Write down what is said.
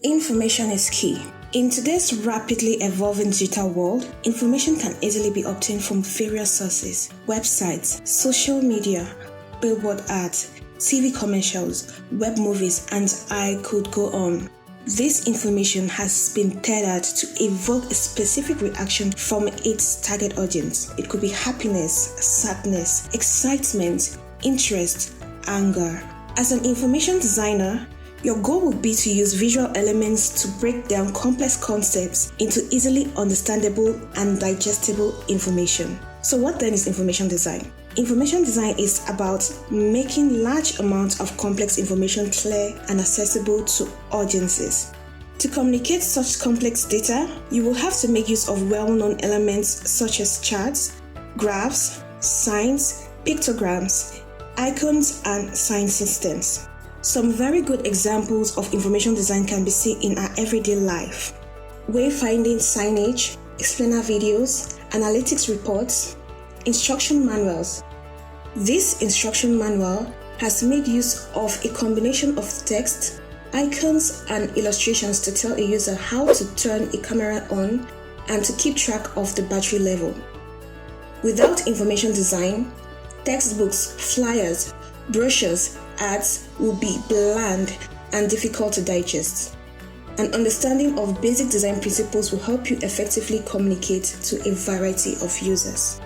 Information is key. In today's rapidly evolving digital world, information can easily be obtained from various sources: websites, social media, billboard ads, TV commercials, web movies, and I could go on. This information has been tailored to evoke a specific reaction from its target audience. It could be happiness, sadness, excitement, interest, anger. As an information designer, your goal would be to use visual elements to break down complex concepts into easily understandable and digestible information. So what then is information design? Information design is about making large amounts of complex information clear and accessible to audiences. To communicate such complex data, you will have to make use of well-known elements such as charts, graphs, signs, pictograms, icons, and sign systems. Some very good examples of information design can be seen in our everyday life: wayfinding signage, explainer videos, analytics reports, instruction manuals. This instruction manual has made use of a combination of text, icons, and illustrations to tell a user how to turn a camera on and to keep track of the battery level. Without information design, textbooks, flyers, brochures, ads will be bland and difficult to digest. An understanding of basic design principles will help you effectively communicate to a variety of users.